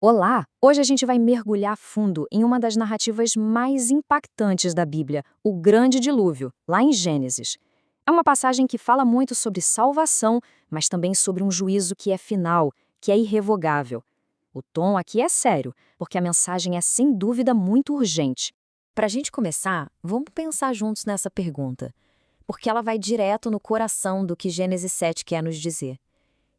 Olá! Hoje a gente vai mergulhar fundo em uma das narrativas mais impactantes da Bíblia, o Grande Dilúvio, lá em Gênesis. É uma passagem que fala muito sobre salvação, mas também sobre um juízo que é final, que é irrevogável. O tom aqui é sério, porque a mensagem é sem dúvida muito urgente. Para a gente começar, vamos pensar juntos nessa pergunta, porque ela vai direto no coração do que Gênesis 7 quer nos dizer.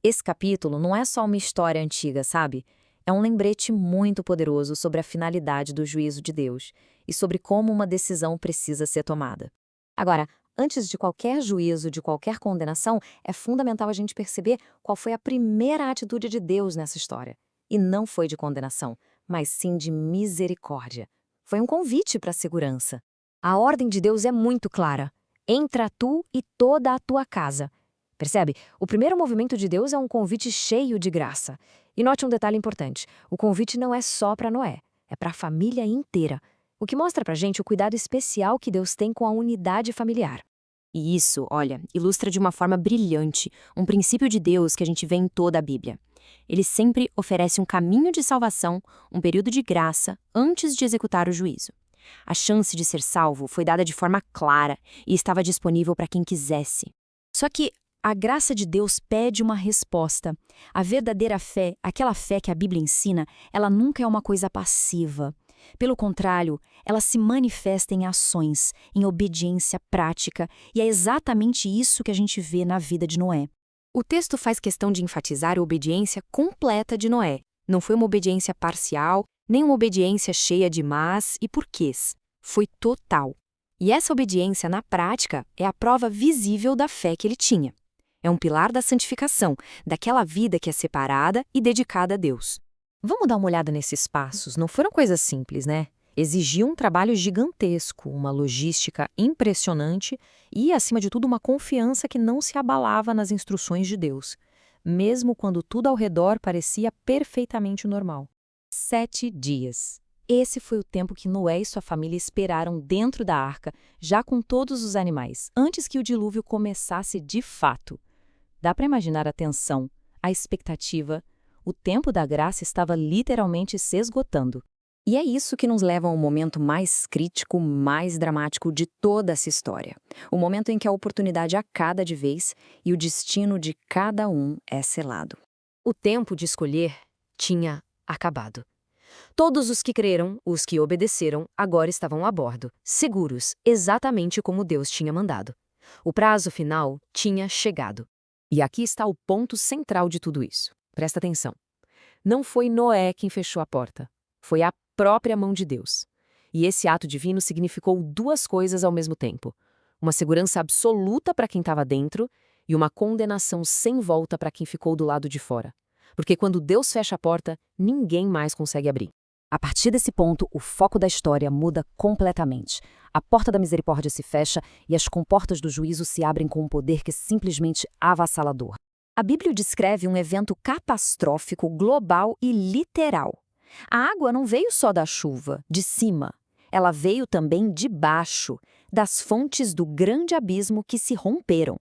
Esse capítulo não é só uma história antiga, sabe? É um lembrete muito poderoso sobre a finalidade do juízo de Deus e sobre como uma decisão precisa ser tomada. Agora, antes de qualquer juízo, de qualquer condenação, é fundamental a gente perceber qual foi a primeira atitude de Deus nessa história. E não foi de condenação, mas sim de misericórdia. Foi um convite para a segurança. A ordem de Deus é muito clara. Entra tu e toda a tua casa. Percebe? O primeiro movimento de Deus é um convite cheio de graça. E note um detalhe importante: o convite não é só para Noé, é para a família inteira. O que mostra para a gente o cuidado especial que Deus tem com a unidade familiar. E isso, olha, ilustra de uma forma brilhante um princípio de Deus que a gente vê em toda a Bíblia. Ele sempre oferece um caminho de salvação, um período de graça, antes de executar o juízo. A chance de ser salvo foi dada de forma clara e estava disponível para quem quisesse. Só que a graça de Deus pede uma resposta. A verdadeira fé, aquela fé que a Bíblia ensina, ela nunca é uma coisa passiva. Pelo contrário, ela se manifesta em ações, em obediência prática, e é exatamente isso que a gente vê na vida de Noé. O texto faz questão de enfatizar a obediência completa de Noé. Não foi uma obediência parcial, nem uma obediência cheia de mas e porquês. Foi total. E essa obediência, na prática, é a prova visível da fé que ele tinha. É um pilar da santificação, daquela vida que é separada e dedicada a Deus. Vamos dar uma olhada nesses passos. Não foram coisas simples, né? Exigiam um trabalho gigantesco, uma logística impressionante e, acima de tudo, uma confiança que não se abalava nas instruções de Deus, mesmo quando tudo ao redor parecia perfeitamente normal. 7 dias. Esse foi o tempo que Noé e sua família esperaram dentro da arca, já com todos os animais, antes que o dilúvio começasse de fato. Dá para imaginar a tensão, a expectativa. O tempo da graça estava literalmente se esgotando. E é isso que nos leva ao momento mais crítico, mais dramático de toda essa história. O momento em que a oportunidade acaba de vez e o destino de cada um é selado. O tempo de escolher tinha acabado. Todos os que creram, os que obedeceram, agora estavam a bordo, seguros, exatamente como Deus tinha mandado. O prazo final tinha chegado. E aqui está o ponto central de tudo isso. Presta atenção. Não foi Noé quem fechou a porta. Foi a própria mão de Deus. E esse ato divino significou duas coisas ao mesmo tempo: uma segurança absoluta para quem estava dentro e uma condenação sem volta para quem ficou do lado de fora. Porque quando Deus fecha a porta, ninguém mais consegue abrir. A partir desse ponto, o foco da história muda completamente. A porta da misericórdia se fecha e as comportas do juízo se abrem com um poder que é simplesmente avassalador. A Bíblia descreve um evento catastrófico, global e literal. A água não veio só da chuva, de cima. Ela veio também de baixo, das fontes do grande abismo que se romperam.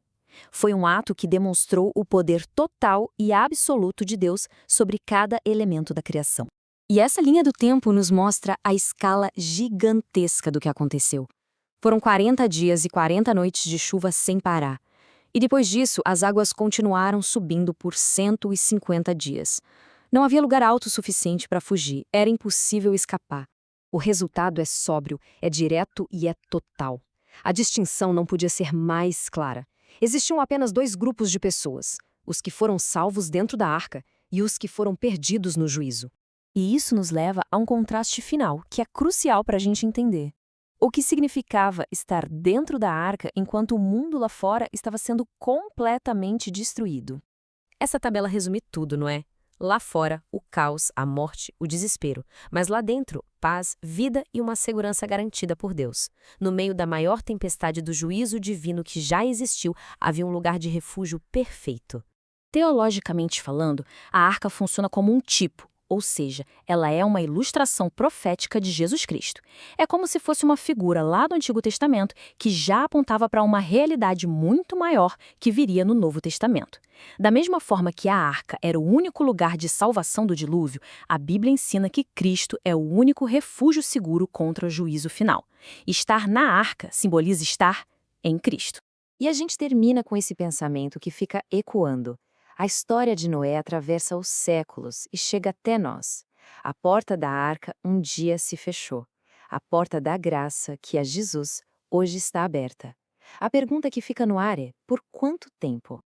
Foi um ato que demonstrou o poder total e absoluto de Deus sobre cada elemento da criação. E essa linha do tempo nos mostra a escala gigantesca do que aconteceu. Foram 40 dias e 40 noites de chuva sem parar. E depois disso, as águas continuaram subindo por 150 dias. Não havia lugar alto o suficiente para fugir, era impossível escapar. O resultado é sóbrio, é direto e é total. A distinção não podia ser mais clara. Existiam apenas dois grupos de pessoas: os que foram salvos dentro da arca e os que foram perdidos no juízo. E isso nos leva a um contraste final, que é crucial para a gente entender. O que significava estar dentro da arca enquanto o mundo lá fora estava sendo completamente destruído. Essa tabela resume tudo, não é? Lá fora, o caos, a morte, o desespero. Mas lá dentro, paz, vida e uma segurança garantida por Deus. No meio da maior tempestade do juízo divino que já existiu, havia um lugar de refúgio perfeito. Teologicamente falando, a arca funciona como um tipo, Ou seja, ela é uma ilustração profética de Jesus Cristo. É como se fosse uma figura lá do Antigo Testamento que já apontava para uma realidade muito maior que viria no Novo Testamento. Da mesma forma que a arca era o único lugar de salvação do dilúvio, a Bíblia ensina que Cristo é o único refúgio seguro contra o juízo final. Estar na arca simboliza estar em Cristo. E a gente termina com esse pensamento que fica ecoando. A história de Noé atravessa os séculos e chega até nós. A porta da arca um dia se fechou. A porta da graça, que é Jesus, hoje está aberta. A pergunta que fica no ar é: por quanto tempo?